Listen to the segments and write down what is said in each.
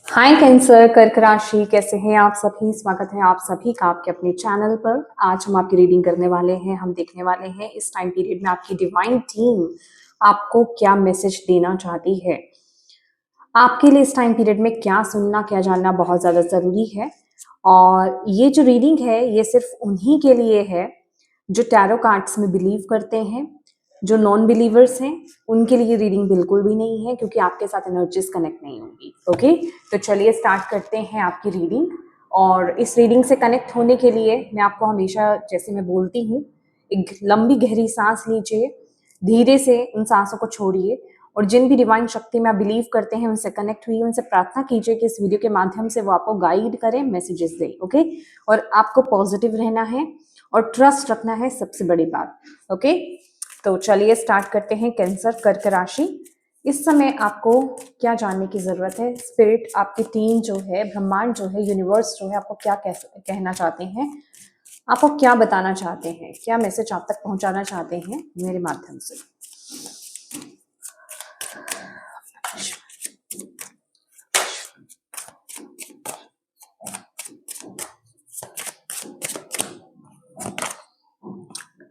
हाय cancer कर्क राशि, कैसे हैं आप सभी। स्वागत है आप सभी का आपके अपने चैनल पर। आज हम आपकी रीडिंग करने वाले हैं। हम देखने वाले हैं इस टाइम पीरियड में आपकी डिवाइन टीम आपको क्या मैसेज देना चाहती है। आपके लिए इस टाइम पीरियड में क्या सुनना क्या जानना बहुत ज़्यादा ज़रूरी है। और ये जो रीडिंग है ये सिर्फ उन्हीं के लिए है जो टैरो कार्ड्स में बिलीव करते हैं। जो नॉन बिलीवर्स हैं उनके लिए रीडिंग बिल्कुल भी नहीं है, क्योंकि आपके साथ एनर्जीज कनेक्ट नहीं होंगी। ओके, तो चलिए स्टार्ट करते हैं आपकी रीडिंग। और इस रीडिंग से कनेक्ट होने के लिए मैं आपको हमेशा, जैसे मैं बोलती हूँ, एक लंबी गहरी सांस लीजिए, धीरे से उन सांसों को छोड़िए और जिन भी डिवाइन शक्ति में आप बिलीव करते हैं उनसे कनेक्ट हुई, उनसे प्रार्थना कीजिए कि इस वीडियो के माध्यम से वो आपको गाइड करें, मैसेजेस दें। ओके, और आपको पॉजिटिव रहना है और ट्रस्ट रखना है, सबसे बड़ी बात। ओके, तो चलिए स्टार्ट करते हैं। कैंसर कर्क राशि, इस समय आपको क्या जानने की जरूरत है। स्पिरिट, आपकी टीम जो है, ब्रह्मांड जो है, यूनिवर्स जो है, आपको क्या कहना चाहते हैं, आपको क्या बताना चाहते हैं, क्या मैसेज आप तक पहुंचाना चाहते हैं मेरे माध्यम से।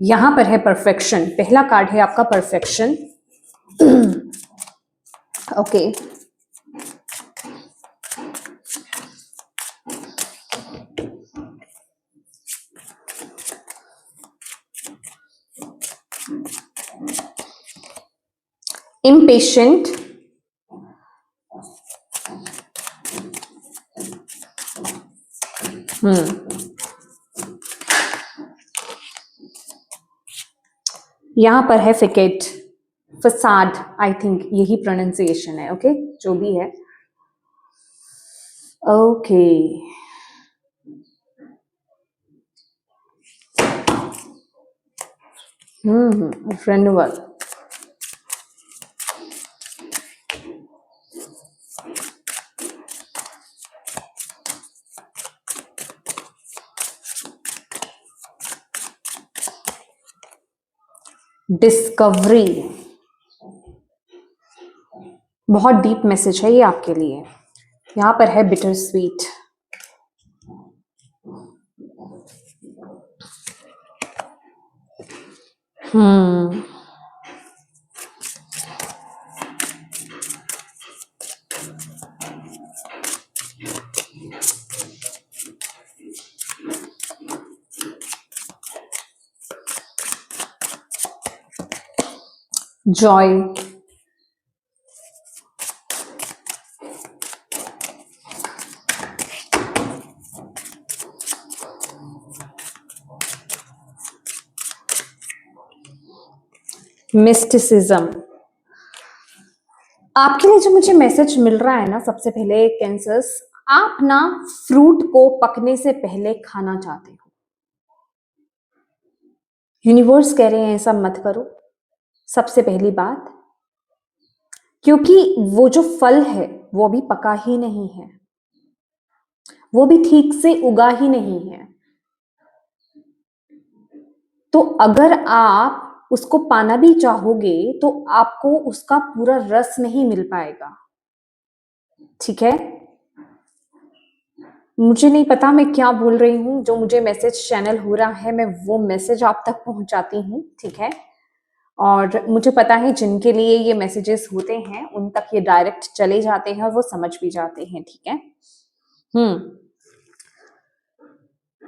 यहां पर है परफेक्शन। पहला कार्ड है आपका परफेक्शन। ओके, इम्पेशेंट, यहां पर है फिकेट, फसाड, आई थिंक यही प्रोनाउंसिएशन है। ओके, जो भी है। Okay, renewal, discovery. बहुत डीप मैसेज है ये आपके लिए। यहाँ पर है बिटर स्वीट, जॉय, मिस्टिसिज्म। आपके लिए जो मुझे मैसेज मिल रहा है ना, सबसे पहले कैंसर्स, आप ना फ्रूट को पकने से पहले खाना चाहते हो। यूनिवर्स कह रहे हैं ऐसा मत करो, सबसे पहली बात, क्योंकि वो जो फल है वो अभी पका ही नहीं है, वो भी ठीक से उगा ही नहीं है। तो अगर आप उसको पाना भी चाहोगे तो आपको उसका पूरा रस नहीं मिल पाएगा। ठीक है, मुझे नहीं पता मैं क्या बोल रही हूँ, जो मुझे मैसेज चैनल हो रहा है मैं वो मैसेज आप तक पहुंचाती हूँ। ठीक है, और मुझे पता है जिनके लिए ये मैसेजेस होते हैं उन तक ये डायरेक्ट चले जाते हैं और वो समझ भी जाते हैं। ठीक है,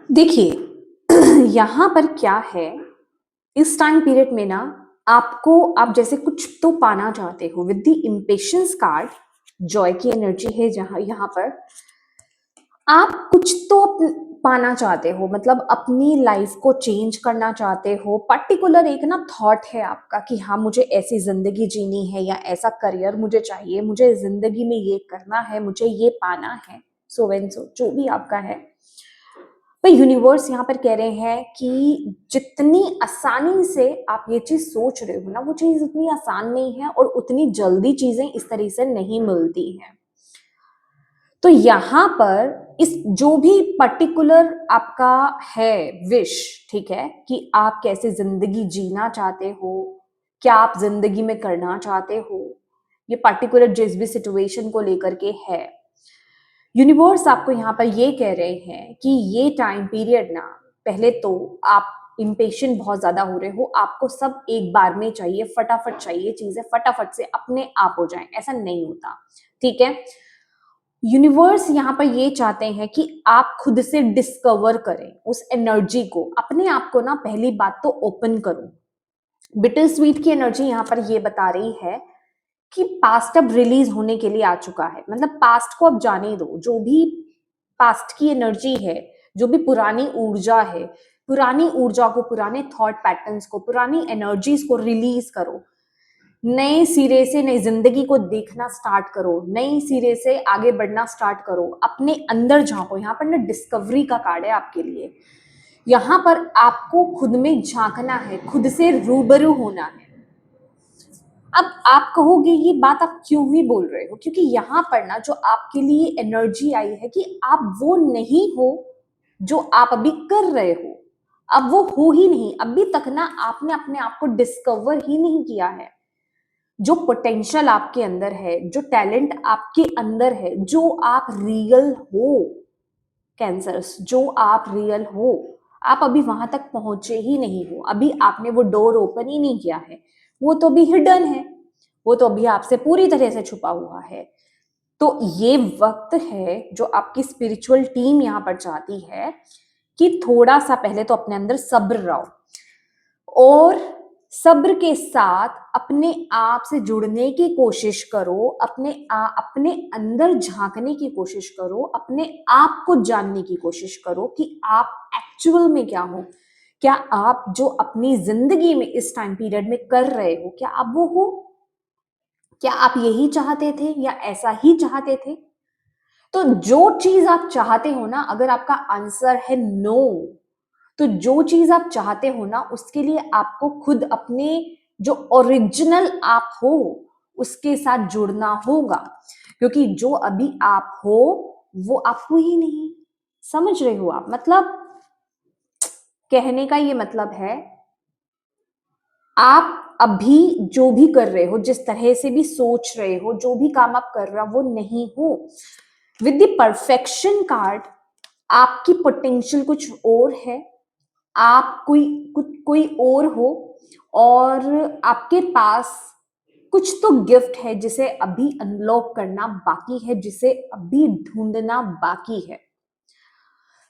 देखिए यहां पर क्या है, इस टाइम पीरियड में ना आपको, आप जैसे कुछ तो पाना चाहते हो। With the impatience card, Joy की एनर्जी है जहां, यहाँ पर आप कुछ तो पाना चाहते हो, मतलब अपनी लाइफ को चेंज करना चाहते हो। पर्टिकुलर एक ना थॉट है आपका कि हाँ मुझे ऐसी जिंदगी जीनी है या ऐसा करियर मुझे चाहिए, मुझे जिंदगी में ये करना है, मुझे ये पाना है, सो एंड सो जो भी आपका है। पर यूनिवर्स यहाँ पर कह रहे हैं कि जितनी आसानी से आप ये चीज सोच रहे हो ना, वो चीज उतनी आसान नहीं है और उतनी जल्दी चीजें इस तरह से नहीं मिलती हैं। तो यहाँ पर इस जो भी पर्टिकुलर आपका है विश, ठीक है, कि आप कैसे जिंदगी जीना चाहते हो, क्या आप जिंदगी में करना चाहते हो, ये पर्टिकुलर जिस भी सिचुएशन को लेकर के है, यूनिवर्स आपको यहाँ पर ये कह रहे हैं कि ये टाइम पीरियड ना, पहले तो आप इम्पेशेंट बहुत ज्यादा हो रहे हो, आपको सब एक बार में चाहिए, फटाफट चाहिए, चीजें फटाफट से अपने आप हो जाएं, ऐसा नहीं होता। ठीक है, यूनिवर्स यहाँ पर ये चाहते हैं कि आप खुद से डिस्कवर करें उस एनर्जी को, अपने आप को ना पहली बात तो ओपन करो। बिटर स्वीट की एनर्जी यहाँ पर ये बता रही है कि पास्ट अब रिलीज होने के लिए आ चुका है, मतलब पास्ट को अब जाने दो, जो भी पास्ट की एनर्जी है, जो भी पुरानी ऊर्जा है, पुरानी ऊर्जा को, पुराने थॉट पैटर्न्स को, पुरानी एनर्जीज को रिलीज करो। नए सिरे से नई जिंदगी को देखना स्टार्ट करो, नई सिरे से आगे बढ़ना स्टार्ट करो, अपने अंदर झांको। यहाँ पर ना डिस्कवरी का कार्ड है आपके लिए, यहाँ पर आपको खुद में झांकना है, खुद से रूबरू होना है। अब आप कहोगे ये बात आप क्यों ही बोल रहे हो, क्योंकि यहाँ पर ना जो आपके लिए एनर्जी आई है कि आप वो नहीं हो जो आप अभी कर रहे हो, अब वो हो ही नहीं, अभी तक ना आपने अपने आप को डिस्कवर ही नहीं किया है। जो पोटेंशियल आपके अंदर है, जो टैलेंट आपके अंदर है, जो आप रियल हो, कैंसर्स, जो आप रियल हो, आप अभी वहां तक पहुंचे ही नहीं हो, अभी आपने वो डोर ओपन ही नहीं किया है, वो तो अभी हिडन है, वो तो अभी आपसे पूरी तरह से छुपा हुआ है। तो ये वक्त है जो आपकी स्पिरिचुअल टीम यहाँ पर चाहती है कि थोड़ा सा पहले तो अपने अंदर सब्र रहो, और सब्र के साथ अपने आप से जुड़ने की कोशिश करो, अपने अंदर झांकने की कोशिश करो, अपने आप को जानने की कोशिश करो कि आप एक्चुअल में क्या हो, क्या आप जो अपनी जिंदगी में इस टाइम पीरियड में कर रहे हो, क्या आप वो हो, क्या आप यही चाहते थे या ऐसा ही चाहते थे। तो जो चीज आप चाहते हो ना, अगर आपका आंसर है नो, तो जो चीज आप चाहते हो ना, उसके लिए आपको खुद अपने जो ओरिजिनल आप हो उसके साथ जुड़ना होगा, क्योंकि जो अभी आप हो वो आप हो ही नहीं। समझ रहे हो आप, मतलब कहने का ये मतलब है, आप अभी जो भी कर रहे हो, जिस तरह से भी सोच रहे हो, जो भी काम आप कर रहे हो वो नहीं हो। विद द परफेक्शन कार्ड आपकी पोटेंशियल कुछ और है, आप कोई और हो, और आपके पास कुछ तो गिफ्ट है जिसे अभी अनलॉक करना बाकी है, जिसे अभी ढूंढना बाकी है।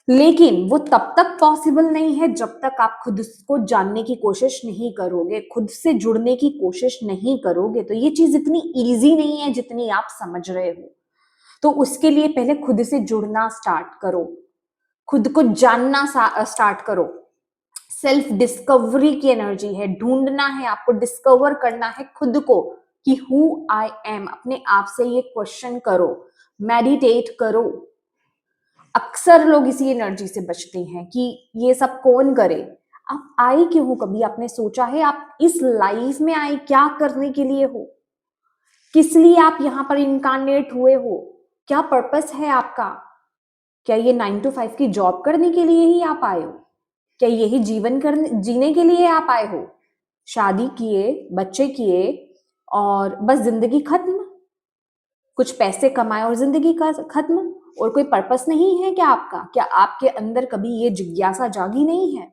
लेकिन वो तब तक पॉसिबल नहीं है जब तक आप खुद को जानने की कोशिश नहीं करोगे, खुद से जुड़ने की कोशिश नहीं करोगे। तो ये चीज इतनी इजी नहीं है जितनी आप समझ रहे हो। तो उसके लिए पहले खुद से जुड़ना स्टार्ट करो, खुद को जानना स्टार्ट करो। सेल्फ डिस्कवरी की एनर्जी है, ढूंढना है आपको, डिस्कवर करना है खुद को कि हु आई एम। अपने आप से ये क्वेश्चन करो, मेडिटेट करो। अक्सर लोग इसी एनर्जी से बचते हैं कि ये सब कौन करे। आप आए क्यों हो, कभी आपने सोचा है आप इस लाइफ में आए क्या करने के लिए हो, किस लिए आप यहाँ पर इनकारनेट हुए हो, क्या पर्पस है आपका। क्या ये 9 to 5 की जॉब करने के लिए ही आप आए हो, क्या यही जीवन करने जीने के लिए आप आए हो, शादी किए, बच्चे किए और बस जिंदगी खत्म, कुछ पैसे कमाए और जिंदगी का खत्म, और कोई पर्पस नहीं है क्या आपका। क्या आपके अंदर कभी ये जिज्ञासा जागी नहीं है।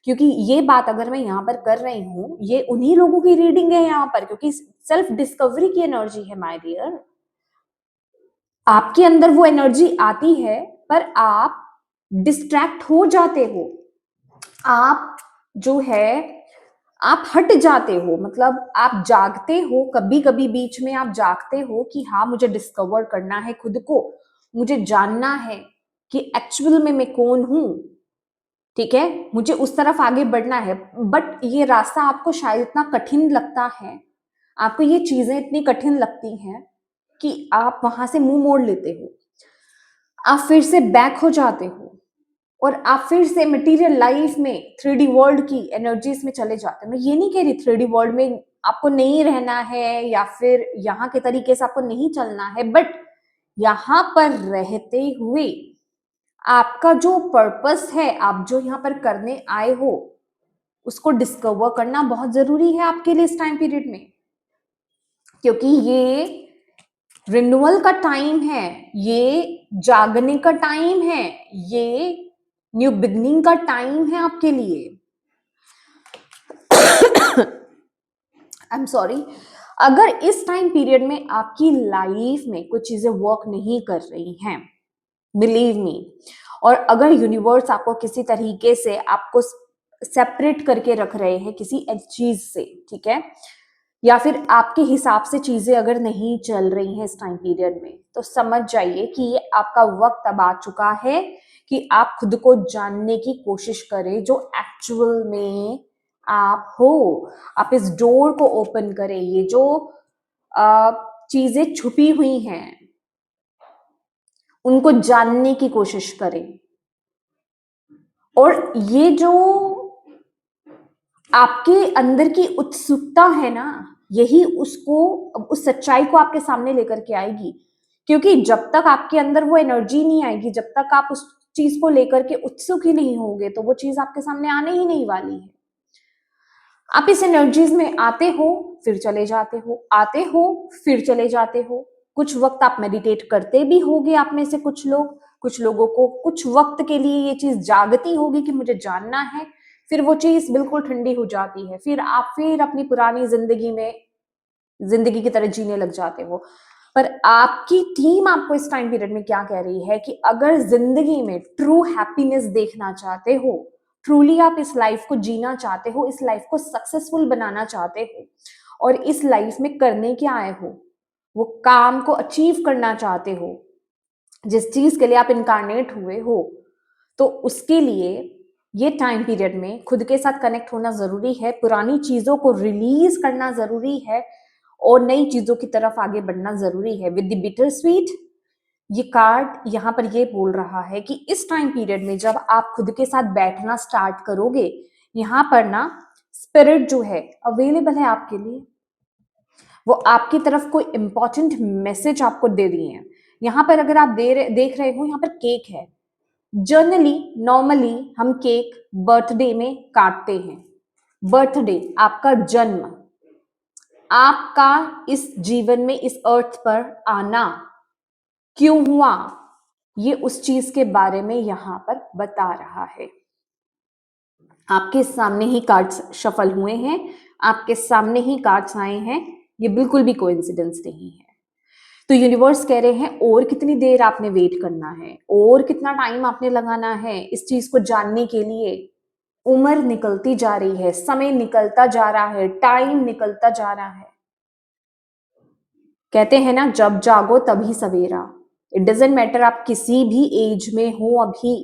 क्योंकि ये बात अगर मैं यहाँ पर कर रही हूँ, ये उन्हीं लोगों की रीडिंग है यहाँ पर, क्योंकि सेल्फ डिस्कवरी की एनर्जी है माय डियर। आपके अंदर वो एनर्जी आती है पर आप डिस्ट्रैक्ट हो जाते हो, आप जो है आप हट जाते हो, मतलब आप जागते हो, कभी कभी बीच में आप जागते हो कि हाँ मुझे डिस्कवर करना है खुद को, मुझे जानना है कि एक्चुअल में मैं कौन हूं। ठीक है, मुझे उस तरफ आगे बढ़ना है, बट ये रास्ता आपको शायद इतना कठिन लगता है, आपको ये चीजें इतनी कठिन लगती हैं कि आप वहां से मुंह मोड़ लेते हो, आप फिर से बैक हो जाते हो, और आप फिर से मटेरियल लाइफ में 3D वर्ल्ड की एनर्जीज में चले जाते हैं। मैं ये नहीं कह रही 3D वर्ल्ड में आपको नहीं रहना है या फिर यहाँ के तरीके से आपको नहीं चलना है, बट यहाँ पर रहते हुए आपका जो पर्पस है, आप जो यहाँ पर करने आए हो, उसको डिस्कवर करना बहुत जरूरी है आपके लिए इस टाइम पीरियड में। क्योंकि ये रिन्यूअल का टाइम है, ये जागने का टाइम है, ये न्यू बिगनिंग का टाइम है आपके लिए। आई एम सॉरी, अगर इस टाइम पीरियड में आपकी लाइफ में कुछ चीजें वर्क नहीं कर रही हैं, बिलीव मी, और अगर यूनिवर्स आपको किसी तरीके से आपको सेपरेट करके रख रहे हैं किसी चीज से, ठीक है, या फिर आपके हिसाब से चीजें अगर नहीं चल रही हैं इस टाइम पीरियड में, तो समझ जाइए कि ये आपका वक्त अब आ चुका है कि आप खुद को जानने की कोशिश करें जो एक्चुअल में आप हो। आप इस डोर को ओपन करें, ये जो चीजें छुपी हुई हैं उनको जानने की कोशिश करें। और ये जो आपके अंदर की उत्सुकता है ना, यही उसको, उस सच्चाई को आपके सामने लेकर के आएगी। क्योंकि जब तक आपके अंदर वो एनर्जी नहीं आएगी, जब तक आप उस चीज को लेकर के उत्सुक ही नहीं होंगे, तो वो चीज आपके सामने आने ही नहीं वाली है। आप इस एनर्जीज में आते हो फिर चले जाते हो, आते हो फिर चले जाते हो। कुछ वक्त आप मेडिटेट करते भी होगे, आप में से कुछ लोगों को कुछ वक्त के लिए ये चीज जागती होगी कि मुझे जानना है, फिर वो चीज बिल्कुल ठंडी हो जाती है, फिर आप फिर अपनी पुरानी जिंदगी की तरह जीने लग जाते हो। पर आपकी टीम आपको इस टाइम पीरियड में क्या कह रही है कि अगर जिंदगी में ट्रू हैप्पीनेस देखना चाहते हो, ट्रूली आप इस लाइफ को जीना चाहते हो, इस लाइफ को सक्सेसफुल बनाना चाहते हो, और इस लाइफ में करने क्या आए हो, वो काम को अचीव करना चाहते हो, जिस चीज के लिए आप इनकारनेट हुए हो, तो उसके लिए ये टाइम पीरियड में खुद के साथ कनेक्ट होना जरूरी है, पुरानी चीजों को रिलीज करना जरूरी है, और नई चीजों की तरफ आगे बढ़ना जरूरी है। विद द बिटर स्वीट, ये कार्ड यहाँ पर ये बोल रहा है कि इस टाइम पीरियड में जब आप खुद के साथ बैठना स्टार्ट करोगे, यहाँ पर ना स्पिरिट जो है अवेलेबल है आपके लिए, वो आपकी तरफ कोई इंपॉर्टेंट मैसेज आपको दे दिए हैं। यहाँ पर अगर आप देख रहे हो, यहाँ पर केक है। जनरली नॉर्मली हम केक बर्थडे में काटते हैं। बर्थडे, आपका जन्म, आपका इस जीवन में इस अर्थ पर आना क्यों हुआ, ये उस चीज के बारे में यहां पर बता रहा है। आपके सामने ही कार्ड्स शफल हुए हैं, आपके सामने ही कार्ड्स आए हैं, ये बिल्कुल भी कोइंसिडेंस नहीं है। तो यूनिवर्स कह रहे हैं और कितनी देर आपने वेट करना है, और कितना टाइम आपने लगाना है इस चीज को जानने के लिए। उम्र निकलती जा रही है, समय निकलता जा रहा है, टाइम निकलता जा रहा है। कहते हैं ना, जब जागो तभी सवेरा। इट डजेंट मैटर आप किसी भी एज में हो अभी,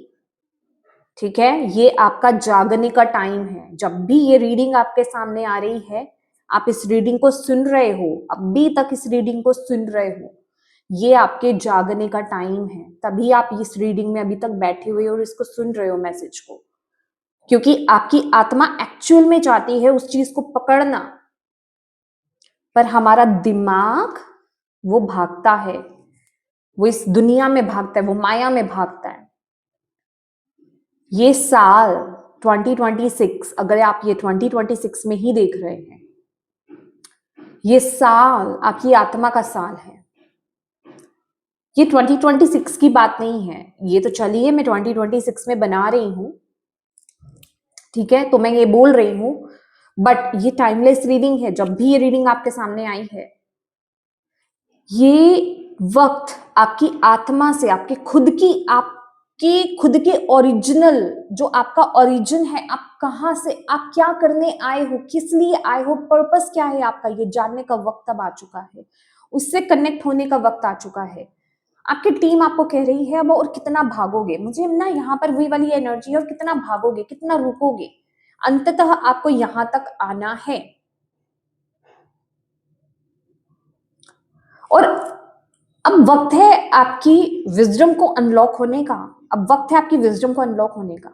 ठीक है, ये आपका जागने का टाइम है। जब भी ये रीडिंग आपके सामने आ रही है, आप इस रीडिंग को सुन रहे हो, अभी तक इस रीडिंग को सुन रहे हो, ये आपके जागने का टाइम है। तभी आप इस रीडिंग में अभी तक बैठे हुए और इसको सुन रहे हो मैसेज को, क्योंकि आपकी आत्मा एक्चुअल में चाहती है उस चीज को पकड़ना, पर हमारा दिमाग वो भागता है, वो इस दुनिया में भागता है, वो माया में भागता है। ये साल 2026, अगर आप ये 2026 में ही देख रहे हैं, ये साल आपकी आत्मा का साल है। ये 2026 की बात नहीं है, ये तो चलिए मैं 2026 में बना रही हूं, ठीक है, तो मैं ये बोल रही हूं, बट ये टाइमलेस रीडिंग है। जब भी ये रीडिंग आपके सामने आई है, ये वक्त आपकी आत्मा से, आपके खुद के ओरिजिनल, जो आपका ओरिजिन है, आप कहां से, आप क्या करने आए हो, किस लिए आए हो, पर्पस क्या है आपका, ये जानने का वक्त अब आ चुका है। उससे कनेक्ट होने का वक्त आ चुका है। आपकी टीम आपको कह रही है अब और कितना भागोगे, मुझे ना यहाँ पर वही वाली एनर्जी, और कितना भागोगे, कितना रुकोगे, अंततः आपको यहां तक आना है। और अब वक्त है आपकी विजडम को अनलॉक होने का, अब वक्त है आपकी विजडम को अनलॉक होने का।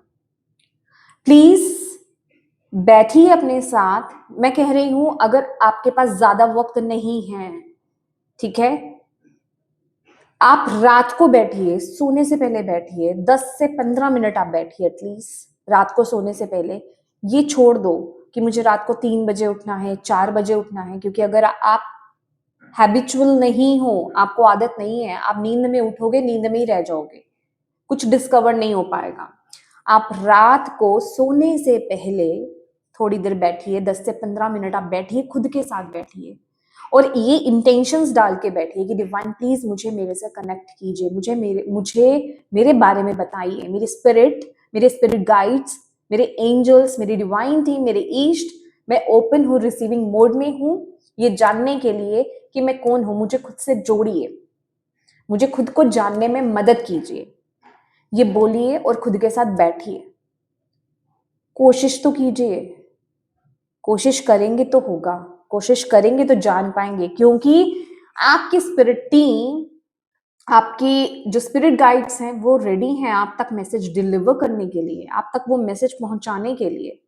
प्लीज बैठिए अपने साथ। मैं कह रही हूं, अगर आपके पास ज्यादा वक्त नहीं है, ठीक है, आप रात को बैठिए, सोने से पहले बैठिए, 10 से 15 मिनट आप बैठिए एटलीस्ट रात को सोने से पहले। ये छोड़ दो कि मुझे रात को 3 बजे उठना है, 4 बजे उठना है, क्योंकि अगर आप हैबिचुअल नहीं हो, आपको आदत नहीं है, आप नींद में उठोगे, नींद में ही रह जाओगे, कुछ डिस्कवर नहीं हो पाएगा। आप रात को सोने से पहले थोड़ी देर बैठिए, 10 से 15 मिनट आप बैठिए, खुद के साथ बैठिए और ये इंटेंशंस डाल के बैठिए कि डिवाइन प्लीज मुझे मेरे से कनेक्ट कीजिए, मुझे मेरे बारे में बताइए, मेरे स्पिरिट गाइड्स, मेरे एंजल्स, मेरी डिवाइन टीम, मेरे ईस्ट, मैं ओपन हूँ, रिसीविंग मोड में हूँ ये जानने के लिए कि मैं कौन हूं। मुझे खुद से जोड़िए, मुझे खुद को जानने में मदद कीजिए, ये बोलिए और खुद के साथ बैठिए। कोशिश तो कीजिए, कोशिश करेंगे तो होगा, कोशिश करेंगे तो जान पाएंगे, क्योंकि आपकी स्पिरिट टीम, आपकी जो स्पिरिट गाइड्स हैं वो रेडी हैं आप तक मैसेज डिलीवर करने के लिए, आप तक वो मैसेज पहुंचाने के लिए।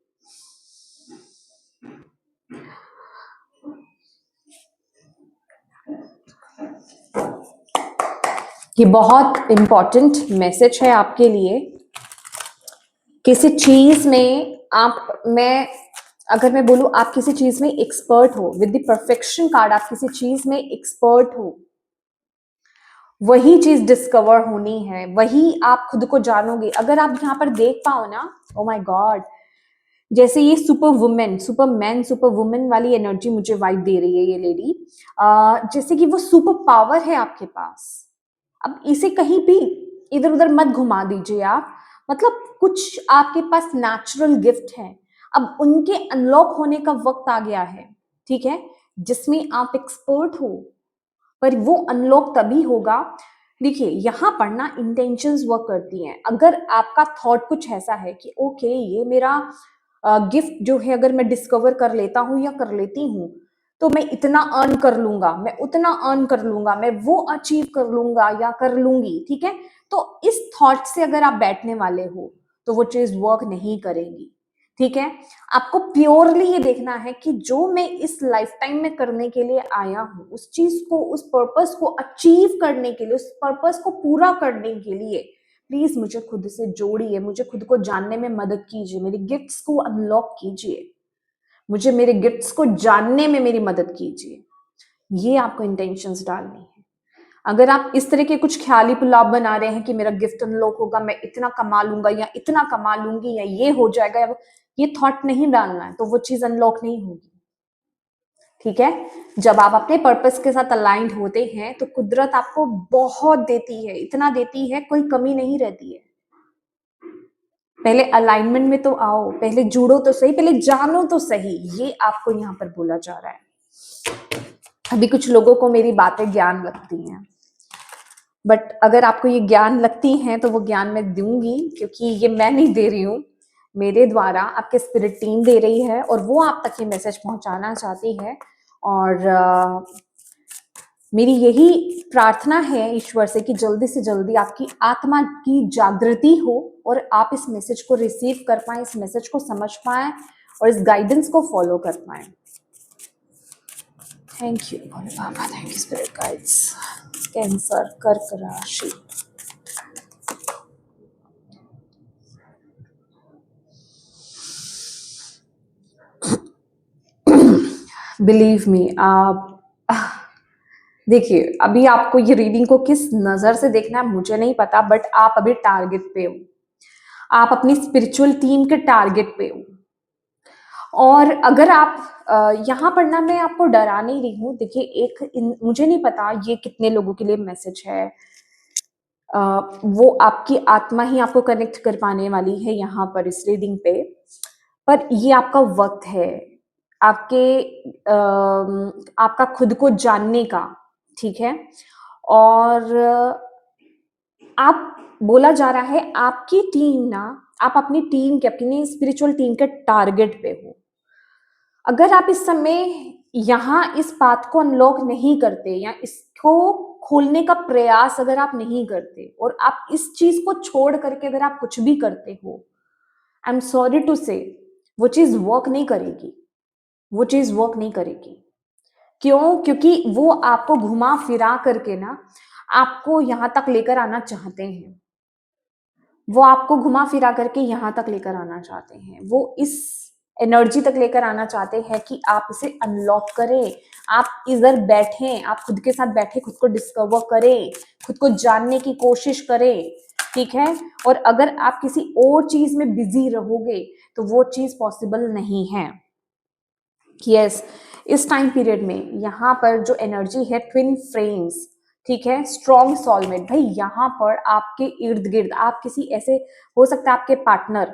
ये बहुत इंपॉर्टेंट मैसेज है आपके लिए। किसी चीज में अगर मैं बोलूं आप किसी चीज में एक्सपर्ट हो, विद द परफेक्शन कार्ड आप किसी चीज में एक्सपर्ट हो, वही चीज डिस्कवर होनी है, वही आप खुद को जानोगे। अगर आप यहाँ पर देख पाओ ना, ओ माय गॉड, जैसे ये super women, Superman, super women वाली एनर्जी मुझे वाइब दे रही है ये लेडी, जैसे कि वो सुपर पावर है आपके पास। अब इसे कहीं भी इधर उधर मत घुमा दीजिए आप, मतलब कुछ आपके पास नेचुरल गिफ्ट है, अब उनके अनलॉक होने का वक्त आ गया है, ठीक है, जिसमें आप एक्सपर्ट हो, पर वो अनलॉक तभी होगा। देखिए यहाँ पर ना इंटेंशंस वर्क करती हैं। अगर आपका थॉट कुछ ऐसा है कि ओके ये मेरा गिफ्ट जो है अगर मैं डिस्कवर कर लेता हूँ या कर लेती हूँ तो मैं इतना अर्न कर लूंगा, मैं उतना अर्न कर लूंगा, मैं वो अचीव कर लूंगा या कर लूंगी, ठीक है, तो इस थॉट से अगर आप बैठने वाले हो तो वो चीज वर्क नहीं करेगी, ठीक है। आपको प्योरली ये देखना है कि जो मैं इस लाइफ टाइम में करने के लिए आया हूं, उस चीज को, उस पर्पस को अचीव करने के लिए, उस पर्पस को पूरा करने के लिए प्लीज मुझे खुद से जोड़िए, मुझे खुद को जानने में मदद कीजिए, मेरी गिफ्ट्स को अनलॉक कीजिए, मुझे मेरे गिफ्ट्स को जानने में मेरी मदद कीजिए। ये आपको इंटेंशंस डालनी है। अगर आप इस तरह के कुछ ख्याली पुलाव बना रहे हैं कि मेरा गिफ्ट अनलॉक होगा, मैं इतना कमा लूंगा या इतना कमा लूंगी या ये हो जाएगा, या ये थॉट नहीं डालना है, तो वो चीज अनलॉक नहीं होगी, ठीक है। जब आप अपने पर्पस के साथ अलाइंड होते हैं तो कुदरत आपको बहुत देती है, इतना देती है कोई कमी नहीं रहती है। पहले अलाइनमेंट में तो आओ, पहले जुड़ो तो सही, पहले जानो तो सही, ये आपको यहाँ पर बोला जा रहा है। अभी कुछ लोगों को मेरी बातें ज्ञान लगती हैं, बट अगर आपको ये ज्ञान लगती हैं तो वो ज्ञान मैं दूंगी, क्योंकि ये मैं नहीं दे रही हूँ, मेरे द्वारा आपके स्पिरिट टीम दे रही है और वो आप तक ये मैसेज पहुंचाना चाहती है। और मेरी यही प्रार्थना है ईश्वर से कि जल्दी से जल्दी आपकी आत्मा की जागृति हो और आप इस मैसेज को रिसीव कर पाएं, इस मैसेज को समझ पाएं और इस गाइडेंस को फॉलो कर पाएं। Thank you Baba, thank you spirit guides. Cancer, कर्क राशि, बिलीव मी, आप देखिए अभी आपको ये रीडिंग को किस नजर से देखना है मुझे नहीं पता, बट आप अभी टारगेट पे हो, आप अपनी स्पिरिचुअल टीम के टारगेट पे हो। और अगर आप यहाँ पर ना, मैं आपको डरा नहीं रही हूँ, देखिए मुझे नहीं पता ये कितने लोगों के लिए मैसेज है, वो आपकी आत्मा ही आपको कनेक्ट कर पाने वाली है यहाँ पर इस रीडिंग पे, पर ये आपका वक्त है आपके आपका खुद को जानने का, ठीक है। और आप, बोला जा रहा है आपकी टीम ना, आप अपनी टीम के, अपनी स्पिरिचुअल टीम के टारगेट पे हो। अगर आप इस समय यहाँ इस बात को अनलॉक नहीं करते या इसको खोलने का प्रयास अगर आप नहीं करते और आप इस चीज को छोड़ करके अगर आप कुछ भी करते हो, आई एम सॉरी टू से, वो चीज वर्क नहीं करेगी, वो चीज वर्क नहीं करेगी। क्यों? क्योंकि वो आपको घुमा फिरा करके ना आपको यहां तक लेकर आना चाहते हैं, वो आपको घुमा फिरा करके यहां तक लेकर आना चाहते हैं। वो इस एनर्जी तक लेकर आना चाहते हैं कि आप इसे अनलॉक करें। आप इधर बैठें, आप खुद के साथ बैठे, खुद को डिस्कवर करें, खुद को जानने की कोशिश करें, ठीक है। और अगर आप किसी और चीज में बिजी रहोगे तो वो चीज पॉसिबल नहीं है। यस, इस टाइम पीरियड में यहाँ पर जो एनर्जी है ट्विन फ्लेम्स, ठीक है, स्ट्रॉन्ग सोलमेट, भाई यहाँ पर आपके इर्द गिर्द आप किसी ऐसे, हो सकता है आपके पार्टनर,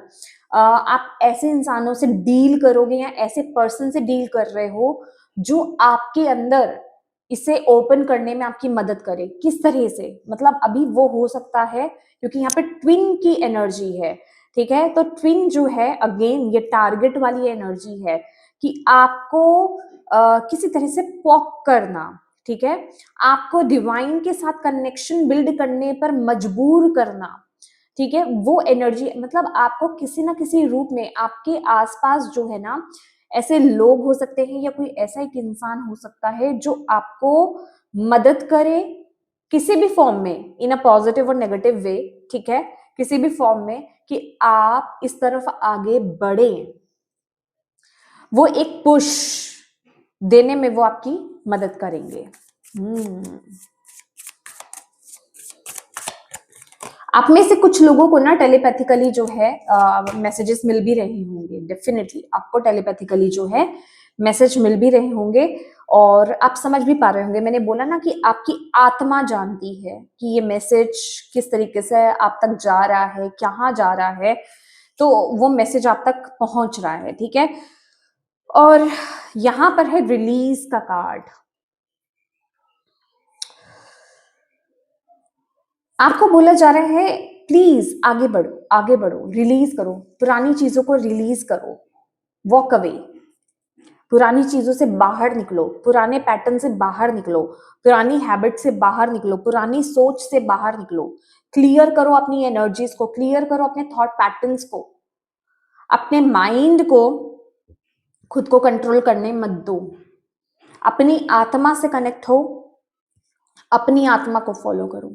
आप ऐसे इंसानों से डील करोगे या ऐसे पर्सन से डील कर रहे हो जो आपके अंदर इसे ओपन करने में आपकी मदद करे। किस तरह से, मतलब अभी वो हो सकता है क्योंकि यहाँ पे ट्विन की एनर्जी है, ठीक है। तो ट्विन जो है अगेन ये टारगेट वाली एनर्जी है कि आपको किसी तरह से पॉक करना, ठीक है, आपको डिवाइन के साथ कनेक्शन बिल्ड करने पर मजबूर करना, ठीक है। वो एनर्जी मतलब आपको किसी ना किसी रूप में आपके आसपास जो है ना, ऐसे लोग हो सकते हैं या कोई ऐसा एक इंसान हो सकता है जो आपको मदद करे किसी भी फॉर्म में, इन अ पॉजिटिव और नेगेटिव वे, ठीक है, किसी भी फॉर्म में, कि आप इस तरफ आगे बढ़े। वो एक पुश देने में वो आपकी मदद करेंगे। आप में से कुछ लोगों को ना टेलीपैथिकली जो है मैसेजेस मिल भी रहे होंगे, डेफिनेटली आपको टेलीपैथिकली जो है मैसेज मिल भी रहे होंगे और आप समझ भी पा रहे होंगे। मैंने बोला ना कि आपकी आत्मा जानती है कि ये मैसेज किस तरीके से आप तक जा रहा है, कहाँ जा रहा है, तो वो मैसेज आप तक पहुंच रहा है, ठीक है। और यहां पर है रिलीज का कार्ड। आपको बोला जा रहा है प्लीज आगे बढ़ो, आगे बढ़ो, रिलीज करो, पुरानी चीजों को रिलीज करो, वॉक अवे, पुरानी चीजों से बाहर निकलो, पुराने पैटर्न से बाहर निकलो, पुरानी हैबिट से बाहर निकलो, पुरानी सोच से बाहर निकलो, क्लियर करो अपनी एनर्जीज को, क्लियर करो अपने थॉट पैटर्न्स को, अपने माइंड को खुद को कंट्रोल करने मत दो, अपनी आत्मा से कनेक्ट हो, अपनी आत्मा को फॉलो करो।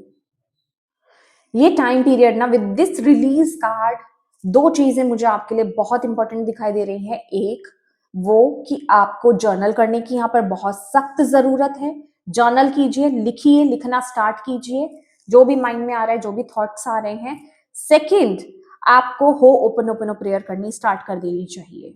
ये टाइम पीरियड ना विद दिस रिलीज कार्ड, दो चीजें मुझे आपके लिए बहुत इंपॉर्टेंट दिखाई दे रही हैं। एक वो कि आपको जर्नल करने की यहाँ पर बहुत सख्त जरूरत है। जर्नल कीजिए, लिखिए, लिखना स्टार्ट कीजिए, जो भी माइंड में आ रहा है, जो भी थॉट्स आ रहे हैं। सेकंड, आपको हो ओपन प्रेयर करनी स्टार्ट कर देनी चाहिए,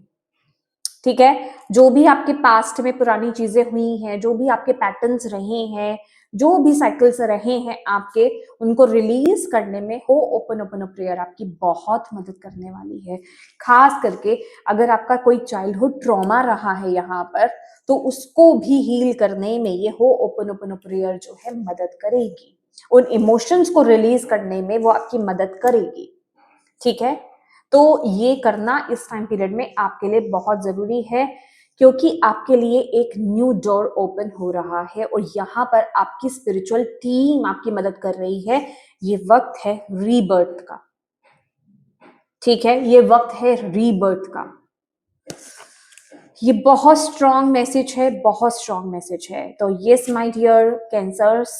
ठीक है। जो भी आपके पास्ट में पुरानी चीजें हुई हैं, जो भी आपके पैटर्न्स रहे हैं, जो भी साइकिल्स रहे हैं आपके, उनको रिलीज करने में हो ओपन प्रेयर आपकी बहुत मदद करने वाली है। खास करके अगर आपका कोई चाइल्डहुड ट्रॉमा रहा है यहाँ पर, तो उसको भी हील करने में ये हो ओपन प्रेयर जो है मदद करेगी। उन इमोशंस को रिलीज करने में वो आपकी मदद करेगी, ठीक है। तो ये करना इस टाइम पीरियड में आपके लिए बहुत जरूरी है क्योंकि आपके लिए एक न्यू डोर ओपन हो रहा है और यहाँ पर आपकी स्पिरिचुअल टीम आपकी मदद कर रही है। ये वक्त है रीबर्थ का, ठीक है, ये वक्त है रीबर्थ का। ये बहुत स्ट्रॉन्ग मैसेज है, बहुत स्ट्रॉन्ग मैसेज है। तो यस माय डियर कैंसर्स,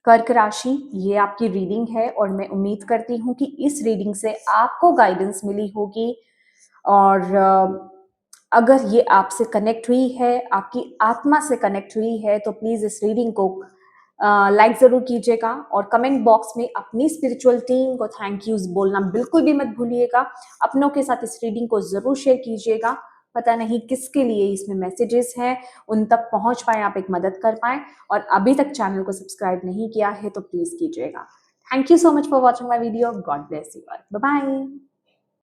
कर्क राशि, ये आपकी रीडिंग है और मैं उम्मीद करती हूँ कि इस रीडिंग से आपको गाइडेंस मिली होगी। और अगर ये आपसे कनेक्ट हुई है, आपकी आत्मा से कनेक्ट हुई है, तो प्लीज इस रीडिंग को लाइक जरूर कीजिएगा और कमेंट बॉक्स में अपनी स्पिरिचुअल टीम को थैंक यूज बोलना बिल्कुल भी मत भूलिएगा। अपनों के साथ इस रीडिंग को जरूर शेयर कीजिएगा। पता नहीं किसके लिए इसमें मैसेजेस हैं, उन तक पहुंच पाए, आप एक मदद कर पाए। और अभी तक चैनल को सब्सक्राइब नहीं किया है तो प्लीज कीजिएगा। Thank you so much for watching my video. God bless you all. Bye bye.